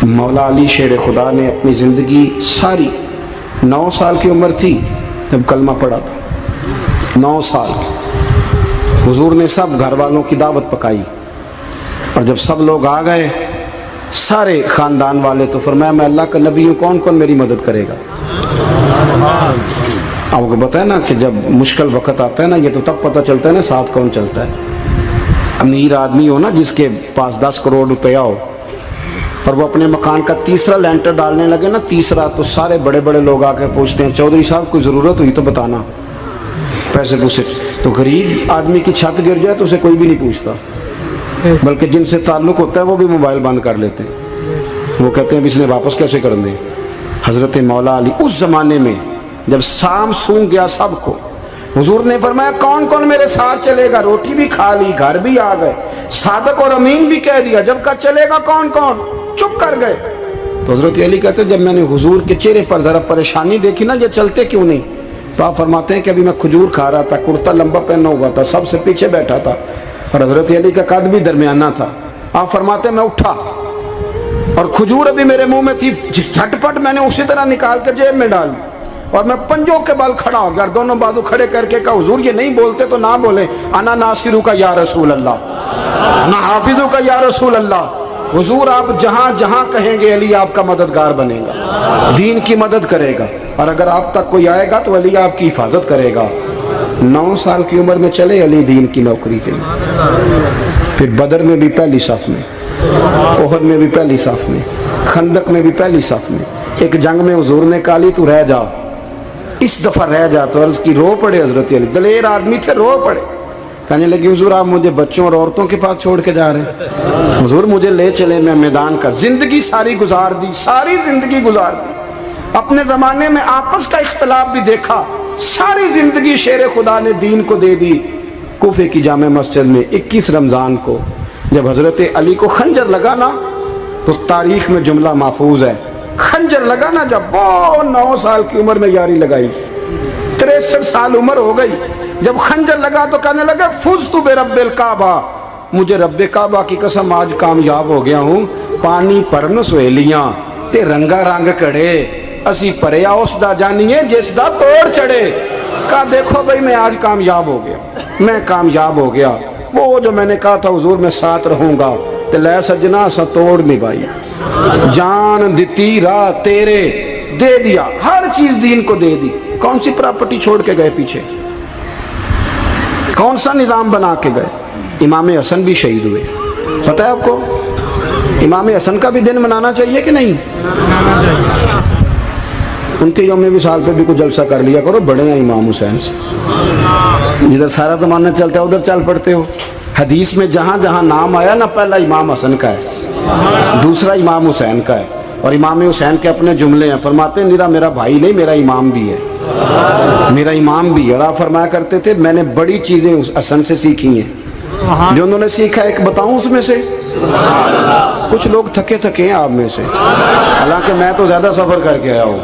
مولا علی شیر خدا نے اپنی زندگی ساری 9 سال کی عمر تھی جب کلمہ پڑھا تھا، 9 سال حضور نے سب گھر والوں کی دعوت پکائی، اور جب سب لوگ آ گئے سارے خاندان والے، تو فرمایا میں اللہ کا نبی ہوں، کون کون میری مدد کرے گا؟ آپ کو پتہ ہے نا کہ جب مشکل وقت آتا ہے نا، یہ تو تب پتہ چلتا ہے نا ساتھ کون چلتا ہے۔ امیر آدمی ہو نا جس کے پاس 10 کروڑ روپیہ ہو اور وہ اپنے مکان کا تیسرا لینٹر ڈالنے لگے نا، تیسرا، تو سارے بڑے بڑے لوگ آ کے پوچھتے ہیں چودھری صاحب کوئی ضرورت ہوئی تو بتانا، پیسے پوچھے۔ تو غریب آدمی کی چھت گر جائے تو اسے کوئی بھی نہیں پوچھتا، بلکہ جن سے تعلق ہوتا ہے وہ بھی موبائل بند کر لیتے ہیں، وہ کہتے ہیں اب اس نے واپس کیسے کر دیں۔ حضرت مولا علی اس زمانے میں جب سام سونگ گیا سب کو، حضور نے فرمایا کون کون میرے ساتھ چلے گا؟ روٹی بھی کھا لی، گھر بھی آ گئے، صادق اور امین بھی کہہ دیا، جب کہا چلے گا کون کون؟ چپ کر گئے۔ تو حضرت علی کہتے ہیں جب میں نے حضور کے چہرے پر ذرا پریشانی دیکھی نا، یہ چلتے کیوں نہیں؟ تو آپ فرماتے ہیں کہ ابھی میں کھجور کھا رہا تھا، کرتا لمبا پہنا ہوا تھا، سب سے پیچھے بیٹھا تھا، اور حضرت علی کا قد بھی درمیانہ تھا۔ آپ فرماتے ہیں میں اٹھا اور کھجور ابھی میرے منہ میں تھی، جھٹپٹ میں نے اسی طرح نکال کے جیب میں ڈال، اور میں پنجوں کے بل کھڑا ہو گیا، دونوں بازو کھڑے کر کے کہا حضور یہ نہیں بولتے تو نہ بولیں، انا ناصرو کا یا رسول اللہ، انا حافظو کا یا رسول اللہ۔ حضور آپ جہاں جہاں کہیں گے علی آپ کا مددگار بنے گا، دین کی مدد کرے گا، اور اگر آپ تک کوئی آئے گا تو علی آپ کی حفاظت کرے گا۔ 9 سال کی عمر میں چلے علی دین کی نوکری کے لیے، پھر بدر میں بھی پہلی صف میں، احد میں بھی پہلی صف میں، خندق میں بھی پہلی صف میں۔ ایک جنگ میں حضور نے کہا علی تو رہ جا، اس دفعہ رہ جا، تو عرض کی رو پڑے حضرت علی، دلیر آدمی تھے، رو پڑے، کہنے لگے حضور آپ مجھے بچوں اور عورتوں کے پاس چھوڑ کے جا رہے ہیں؟ حضور مجھے لے چلے، میں میدان کا زندگی ساری گزار دی، ساری زندگی گزار دی، اپنے زمانے میں آپس کا اختلاف بھی دیکھا، ساری زندگی شیر خدا نے دین کو دے دی۔ کوفے کی جامع مسجد میں 21 رمضان کو جب حضرت علی کو خنجر لگا نا، تو تاریخ میں جملہ محفوظ ہے، خنجر لگا نا جب، وہ 9 سال کی عمر میں یاری لگائی، 63 سال عمر ہو گئی، جب خنجر لگا تو کہنے لگا فزت برب الکعبہ، مجھے رب کعبہ کی قسم آج کامیاب ہو گیا ہوں، پانی پرن سہیلیاں تے رنگا رنگ کڑے، اسی پریا اس دا جانیے جس دا توڑ چڑھے۔ کہا دیکھو بھائی میں آج کامیاب ہو گیا، میں کامیاب ہو گیا، وہ جو میں نے کہا تھا حضور میں ساتھ رہوں گا، تے لے سجنا سا توڑ نبھائی، جان دیتی راہ تیرے، دے دیا ہر چیز دین کو دے دی۔ کون سی پراپرٹی چھوڑ کے گئے پیچھے؟ کون سا نظام بنا کے گئے؟ امام حسن بھی شہید ہوئے، پتہ ہے آپ کو؟ امام حسن کا بھی دن منانا چاہیے کہ نہیں؟ ان کے یوم وصال پہ بھی کچھ جلسہ کر لیا کرو، بڑے ہیں امام حسین سے، جدھر سارا زمانہ چلتا ہے ادھر چل پڑتے ہو۔ حدیث میں جہاں جہاں نام آیا نا، پہلا امام حسن کا ہے، دوسرا امام حسین کا ہے، اور امام حسین کے اپنے جملے ہیں، فرماتے ہیں میرا بھائی نہیں، میرا امام بھی ہے، میرا امام بھی ہے۔ اور آپ فرمایا کرتے تھے میں نے بڑی چیزیں اس حسن سے سیکھی ہیں، جو انہوں نے سیکھا ایک بتاؤں اس میں سے؟ کچھ لوگ تھکے ہیں آپ میں سے، حالانکہ میں تو زیادہ سفر کر کے آیا ہوں،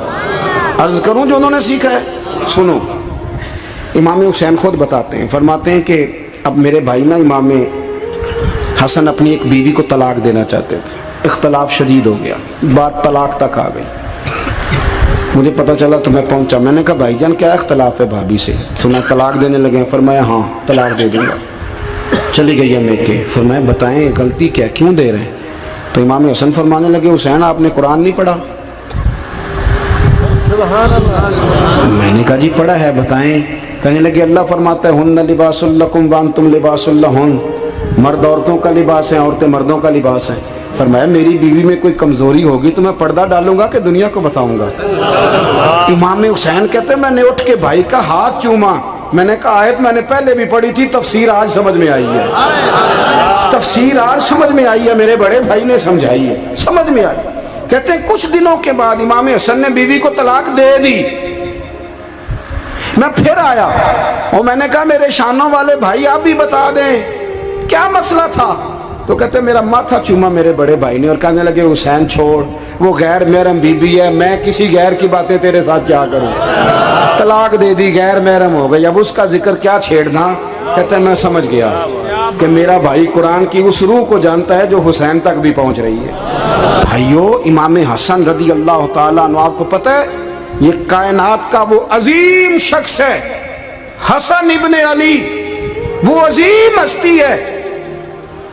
عرض کروں جو انہوں نے سیکھا ہے؟ سنو، امام حسین خود بتاتے ہیں، فرماتے ہیں کہ اب میرے بھائی نا امام حسن اپنی ایک بیوی کو طلاق دینا چاہتے تھے، اختلاف شدید ہو گیا، بات طلاق تک آ گئی، مجھے پتہ چلا تو میں پہنچا، میں نے کہا بھائی جان کیا اختلاف ہے بھابھی سے؟ سنا طلاق دینے لگے ہیں، فرمایا ہاں طلاق دے دوں گا۔ چلی گئی ہے میکے، فرمایا بتائیں غلطی کیا، کیوں دے رہے ہیں؟ تو امام حسن فرمانے لگے حسین آپ نے قرآن نہیں پڑھا؟ میں نے کہا جی پڑھا ہے، بتائیں۔ کہنے لگے اللہ فرماتا ہے ہن لباس لکم وانتم لباس لہن، مرد عورتوں کا لباس ہے، عورتیں مردوں کا لباس ہیں۔ فرمایا میری بیوی میں کوئی کمزوری ہوگی تو میں پردہ ڈالوں گا کہ دنیا کو بتاؤں گا؟ امام حسین کہتے ہیں میں نے اٹھ کے بھائی کا ہاتھ چوما، میں نے کہا آیت میں نے پہلے بھی پڑھی تھی، تفسیر آج سمجھ میں آئی ہے، تفسیر آج سمجھ میں آئی ہے، میرے بڑے بھائی نے سمجھائی ہے، سمجھ میں آئی۔ کہتے ہیں کچھ دنوں کے بعد امام حسن نے بیوی کو طلاق دے دی، میں پھر آیا اور میں نے کہا میرے شانوں والے بھائی آپ بھی بتا دیں کیا مسئلہ تھا؟ تو کہتے ہیں میرا ماتھا چوما میرے بڑے بھائی نے، اور کہنے لگے حسین چھوڑ، وہ غیر محرم بیوی ہے، میں کسی غیر کی باتیں تیرے ساتھ کیا کروں، طلاق دے دی، غیر محرم ہو گئی، اب اس کا ذکر کیا چھیڑنا؟ کہتے ہیں میں سمجھ گیا، کہ میرا بھائی قرآن کی اس روح کو جانتا ہے جو حسین تک بھی پہنچ رہی ہے۔ بھائیو، امام حسن رضی اللہ تعالیٰ عنہ، آپ کو پتہ ہے یہ کائنات کا وہ عظیم شخص ہے، حسن ابن علی، وہ عظیم ہستی ہے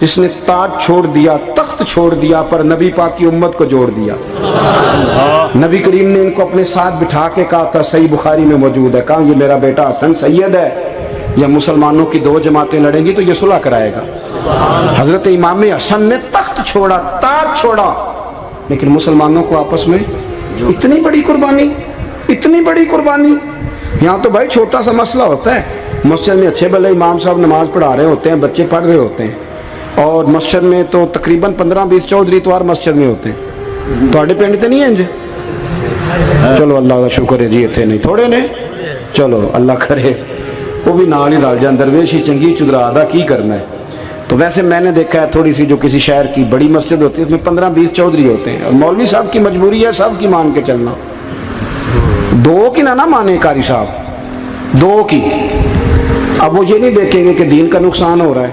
جس نے تاج چھوڑ دیا، تخت چھوڑ دیا، پر نبی پاک کی امت کو جوڑ دیا۔ نبی کریم نے ان کو اپنے ساتھ بٹھا کے کہا تھا، صحیح بخاری میں موجود ہے، کہا یہ میرا بیٹا حسن سید ہے، یا مسلمانوں کی دو جماعتیں لڑیں گی تو یہ صلح کرائے گا۔ حضرت امام حسن نے تخت چھوڑا، تاج چھوڑا، لیکن مسلمانوں کو آپس میں اتنی بڑی قربانی، اتنی بڑی قربانی۔ یہاں تو بھائی چھوٹا سا مسئلہ ہوتا ہے، مسجد میں اچھے بھلے امام صاحب نماز پڑھا رہے ہوتے ہیں، بچے پڑھ رہے ہوتے ہیں، اور مسجد میں تو تقریباً 15-20 چودھری اتوار مسجد میں ہوتے ہیں۔ تھوڑے پنڈ تے نہیں ہیں جی؟ چلو اللہ کا شکر ہے جی، اتنے نہیں تھوڑے نے، چلو اللہ کرے وہ بھی نال ہی رل جان، درویش ہی چنگی چدرا دا کی کرنا ہے۔ تو ویسے میں نے دیکھا ہے تھوڑی سی جو کسی شہر کی بڑی مسجد ہوتی ہے اس میں 15-20 چودھری ہوتے ہیں، اور مولوی صاحب کی مجبوری ہے سب کی مان کے چلنا، دو کی نہ مانے قاری صاحب، دو کی۔ اب وہ یہ نہیں دیکھیں گے کہ دین کا نقصان ہو رہا ہے،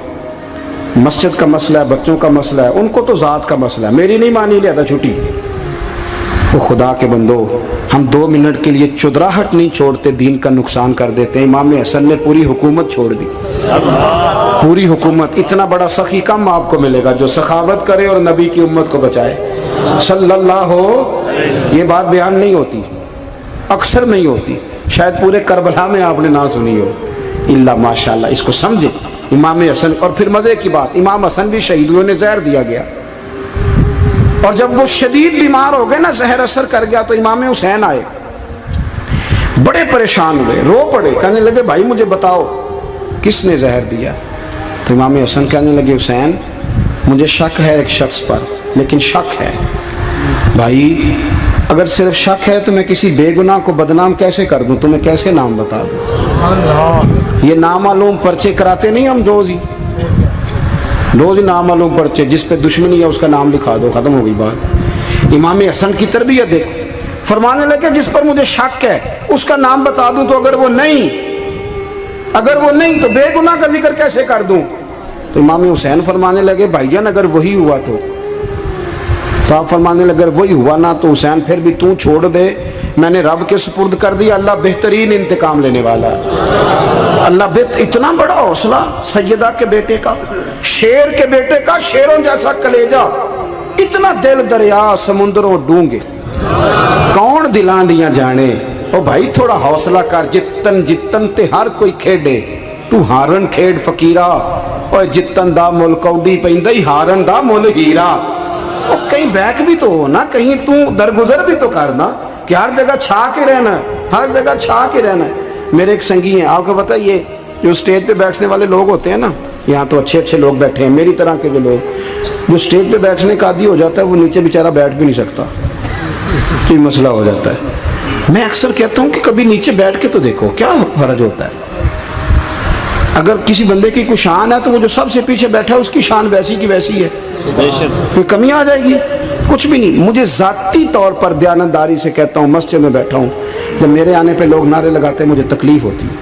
مسجد کا مسئلہ ہے، بچوں کا مسئلہ ہے، ان کو تو ذات کا مسئلہ ہے، میری نہیں مانی لیا تھا چھٹی۔ وہ خدا کے بندو، ہم 2 منٹ کے لیے چدراہٹ نہیں چھوڑتے، دین کا نقصان کر دیتے ہیں۔ امام حسن نے پوری حکومت چھوڑ دی، پوری حکومت۔ اتنا بڑا سخی کم آپ کو ملے گا جو سخاوت کرے اور نبی کی امت کو بچائے صلی اللہ ہو۔ یہ بات بیان نہیں ہوتی، اکثر نہیں ہوتی، شاید پورے کربلا میں آپ نے نہ سنی ہو، اللہ ماشاءاللہ۔ اس کو سمجھے امام حسن۔ اور پھر مزے کی بات، امام حسن بھی شہید ہوئے، انہیں زہر دیا گیا، اور جب وہ شدید بیمار ہو گئے نا، زہر اثر کر گیا، تو امام حسین آئے، بڑے پریشان ہوئے، رو پڑے، کہنے لگے بھائی مجھے بتاؤ کس نے زہر دیا؟ تو امام حسن کہنے لگے حسین مجھے شک ہے ایک شخص پر، لیکن شک ہے بھائی، اگر صرف شک ہے تو میں کسی بے گناہ کو بدنام کیسے کر دوں، تمہیں کیسے نام بتا دوں؟ یہ نامعلوم پرچے کراتے نہیں ہم روز نامعلوم پرچے، جس پہ دشمنی ہے اس کا نام لکھا دو، ختم ہو گئی بات۔ امام حسن کی تربیت دیکھو، فرمانے لگے جس پر مجھے شک ہے اس کا نام بتا دوں، تو اگر وہ نہیں تو بے گناہ کا ذکر کیسے کر دوں؟ تو امام حسین فرمانے لگے بھائی جان اگر وہی ہوا تو آپ فرمانے لگے اگر وہی ہوا نا تو حسین پھر بھی تو چھوڑ دے، میں نے رب کے سپرد کر دیا، اللہ بہترین انتقام لینے والا ہے۔ اللہ اتنا بڑا حوصلہ سیدہ کے بیٹے کا، شیر کے بیٹے کا، شیروں جیسا کلیجہ، اتنا دل دریا سمندروں ڈونگے، کون دلاں دیاں جانے۔ او بھائی تھوڑا حوصلہ کر، جتن تے ہر کوئی کھیڈے، تو ہارن کھیڈ فقیرہ، اور جتن دا مل کوڈی پیندی ہارن دا مل ہیرا۔ او کہیں بیک بھی تو ہو نا، کہیں تو درگزر بھی تو کرنا، کہ ہر جگہ چھا کے رہنا ہے، ہر جگہ چھا کے رہنا ہے۔ میرے ایک سنگی ہیں، آپ کو پتہ ہے یہ جو سٹیج پہ بیٹھنے والے لوگ ہوتے ہیں نا، یہاں تو اچھے لوگ بیٹھے ہیں، میری طرح کے جو لوگ، جو سٹیج پہ بیٹھنے کا عادی ہو جاتا ہے وہ نیچے بیچارہ بیٹھ بھی نہیں سکتا، یہ مسئلہ ہو جاتا ہے۔ میں اکثر کہتا ہوں کہ کبھی نیچے بیٹھ کے تو دیکھو کیا فرق ہوتا ہے۔ اگر کسی بندے کی کوئی شان ہے تو وہ جو سب سے پیچھے بیٹھا ہے اس کی شان ویسی کی ویسی ہے، کوئی کمی آ جائے گی؟ کچھ بھی نہیں۔ مجھے ذاتی طور پر دیانتداری سے کہتا ہوں، مسجد میں بیٹھا ہوں، جب میرے آنے پہ لوگ نعرے لگاتے ہیں مجھے تکلیف ہوتی ہے۔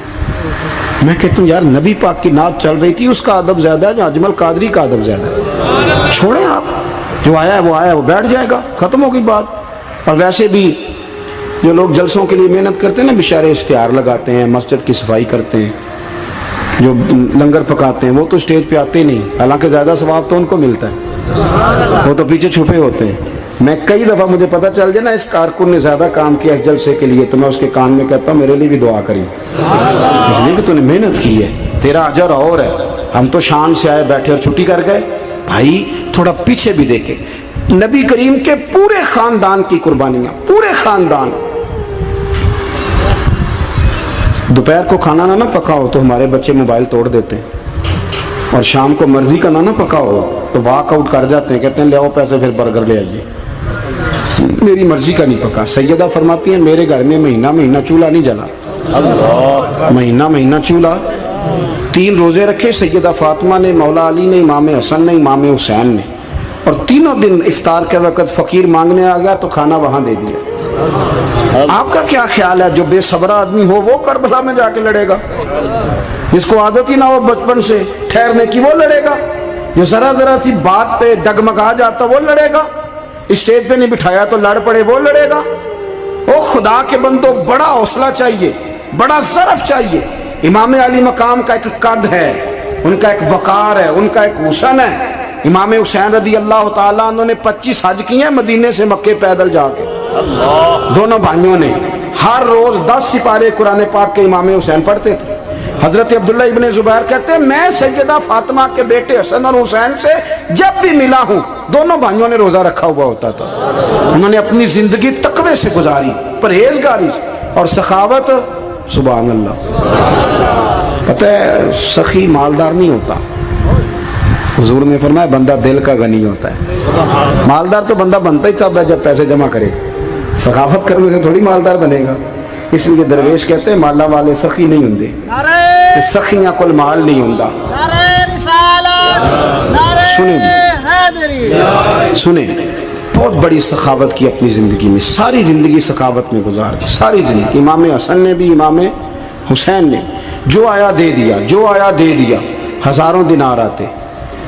میں کہتا ہوں یار نبی پاک کی نعت چل رہی تھی، اس کا ادب زیادہ ہے یا اجمل قادری کا ادب زیادہ ہے؟ چھوڑیں آپ، جو آیا ہے وہ بیٹھ جائے گا، ختم ہو گئی بات۔ اور ویسے بھی جو لوگ جلسوں کے لیے محنت کرتے ہیں نا، بیچارے اشتہار لگاتے ہیں، مسجد کی صفائی کرتے ہیں، جو لنگر پکاتے ہیں، وہ تو اسٹیج پہ آتے ہی نہیں، حالانکہ زیادہ ثواب تو ان کو ملتا ہے، وہ تو پیچھے چھپے ہوتے ہیں۔ میں کئی دفعہ مجھے پتہ چل جائے نا اس کارکن نے زیادہ کام کیا اس جلسے کے لیے، تو میں اس کے کان میں کہتا ہوں میرے لیے بھی دعا کری، اس لیے کہ تو نے محنت کی ہے، تیرا اجر اور ہے۔ ہم تو شان سے آئے بیٹھے اور چھٹی کر گئے۔ بھائی تھوڑا پیچھے بھی دیکھے، نبی کریم کے پورے خاندان کی قربانیاں، پورے خاندان۔ دوپہر کو کھانا نہ پکا ہو تو ہمارے بچے موبائل توڑ دیتے ہیں، اور شام کو مرضی کا نہ پکا ہو تو واک آؤٹ کر جاتے ہیں، کہتے ہیں لے آؤ پیسے پھر برگر لے آئیے، میری مرضی کا نہیں پکا۔ سیدہ فرماتی ہیں میرے گھر میں مہینہ چولہا نہیں جلا، مہینہ چولہا۔ 3 روزے رکھے سیدہ فاطمہ نے، مولا علی نے، امام حسن نے، امام حسین نے، اور تینوں دن افطار کے وقت فقیر مانگنے آ گیا تو کھانا وہاں دے دیا۔ آپ کا کیا خیال ہے جو بے صبرا آدمی ہو وہ کربلا میں جا کے لڑے گا؟ جس کو عادت ہی نہ ہو بچپن سے ٹھہرنے کی وہ لڑے گا، جو ذرا ذرا سی بات پہ ڈگمگا جاتا وہ لڑے گا، اسٹیج پہ نہیں بٹھایا تو لڑ پڑے وہ لڑے گا۔ او خدا کے بندو، بڑا حوصلہ چاہیے، بڑا ظرف چاہیے۔ امام علی مقام کا ایک قد ہے، ان کا ایک وقار ہے، ان کا ایک حسن ہے۔ امام حسین رضی اللہ تعالیٰ عنہ نے 25 حج کیے ہیں مدینے سے مکے پیدل جا کے، دونوں بھائیوں نے۔ ہر روز 10 سپارے قرآن پاک کے امام حسین پڑھتے تھے۔ حضرت عبداللہ ابن زبیر کہتے ہیں میں سیدہ فاطمہ کے بیٹے حسن اور حسین سے جب بھی ملا ہوں دونوں بھائیوں نے روزہ رکھا ہوا ہوتا تھا۔ انہوں نے اپنی زندگی تقوی سے گزاری، پرہیزگاری اور سخاوت۔ سبحان اللہ۔ پتہ ہے سخی مالدار نہیں ہوتا، حضور نے فرمایا بندہ دل کا غنی ہوتا ہے۔ مالدار تو بندہ بنتا ہی تب ہے جب پیسے جمع کرے، سخاوت کرنے سے تھوڑی مالدار بنے گا۔ اس لیے درویش کہتے ہیں مالا والے سخی نہیں ہوندے، سخیاں کل مال نہیں ہوندا۔ سنیں بہت بڑی سخاوت کی اپنی زندگی میں، ساری زندگی سخاوت میں گزار دی، ساری زندگی۔ امام حسن نے بھی، امام حسین نے جو آیا دے دیا، جو آیا دے دیا۔ ہزاروں دینار آتے۔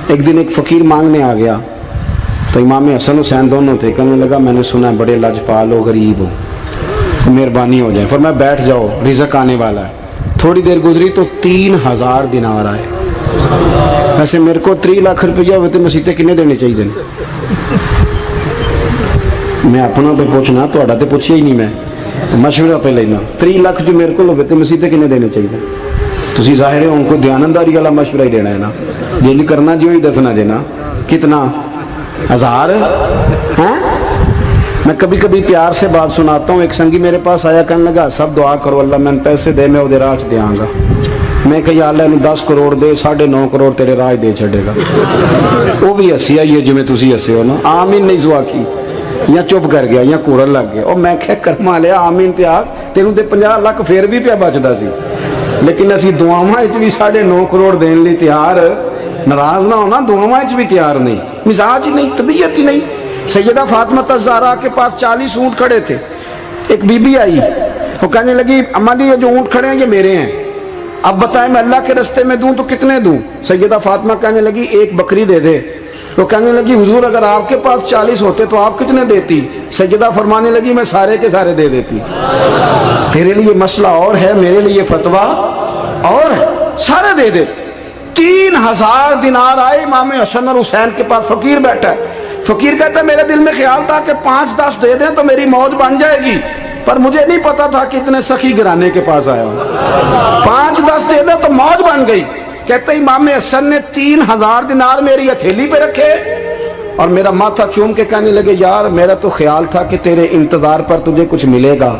ایک دن ایک فقیر مانگنے آ گیا تو امام حسن حسین دونوں تھے، کہنے لگا میں نے سنا ہے بڑے لاجپال ہو، غریب ہو، مہربانی ہو جائے۔ فرمایا بیٹھ جاؤ رزق آنے والا ہے۔ تھوڑی دیر گزری تو 3000 دینار آئے۔ ویسے میرے کو 3 لاکھ روپیہ ہوئے تو مسیطے کنے دینے چاہیے؟ میں اپنا تو پوچھنا، تھوڑا تو پوچھیا ہی نہیں، میں مشورہ پہ لینا۔ 3 لاکھ جو میرے کو ہوئے تو مسیطے کنے دینے چاہیے؟ تسی ظاہر ہے ان کو دیانتداری والا مشورہ ہی دینا ہے نا، جی نہیں کرنا جو ہی دسنا جی نا۔ کتنا 1000؟ ہاں میں کبھی کبھی پیار سے بات سناتا ہوں۔ ایک سنگی میرے پاس آیا، کہنے لگا سب دعا کرو اللہ میں پیسے دے میں وہ راج دیا گا۔ میں کہ یا اللہ انہوں 10 کروڑ دے، 9.5 کروڑ تیرے راج دے چھڑے گا۔ وہ بھی ہسی آئی ہے جی تسی ہسے ہو نا، آمین نہیں سوا کی، یا چپ کر گیا یا کورن لگ گیا۔ اور میں کہ کرما لیا آمین تے آگ تینوں تے 50 لاکھ پھر بھی پیا بچدا سی، لیکن اسی دعاواں وچ بھی 9.5 کروڑ دین لی تیار، ناراض نہ ہونا، دعاواں وچ بھی تیار نہیں، مزاج ہی نہیں، طبیعت ہی نہیں۔ سیدہ فاطمہ الزہرا کے پاس 40 اونٹ کھڑے تھے۔ ایک بی بی آئی، وہ کہنے لگی اماں جی یہ جو اونٹ کھڑے ہیں یہ میرے ہیں، اب بتائیں میں اللہ کے رستے میں دوں تو کتنے دوں؟ سیدہ فاطمہ کہنے لگی 1 بکری دے دے۔ وہ کہنے لگی حضور اگر آپ کے پاس 40 ہوتے تو آپ کتنے دیتی؟ سیدہ فرمانے لگی میں سارے کے سارے دے دیتی۔ تیرے لیے مسئلہ اور ہے، میرے لیے فتویٰ اور ہے، سارے دے دے۔ 3000 دینار آئے امام حسن اور حسین کے پاس، فقیر بیٹھا ہے۔ فقیر کہتا ہے میرے دل میں خیال تھا کہ 5-10 دے دیں تو میری موت بن جائے گی، پر مجھے نہیں پتا تھا کہ اتنے سخی گھرانے کے پاس آیا ہوں۔ 5-10 دے دیں تو موت بن گئی۔ کہتے امام حسن نے 3000 دینار میری ہتھیلی پہ رکھے اور میرا ماتھا چوم کے کہنے لگے یار میرا تو خیال تھا کہ تیرے انتظار پر تجھے کچھ ملے گا،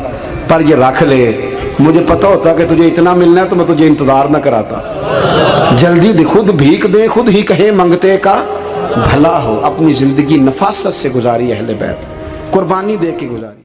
پر یہ رکھ لے، مجھے پتا ہوتا کہ تجھے اتنا ملنا ہے تو میں تجھے انتظار نہ کراتا۔ جلدی دے، خود بھیک دے، خود ہی کہے منگتے کا بھلا ہو۔ اپنی زندگی نفاست سے گزاری اہل بیت، قربانی دے کے گزاری۔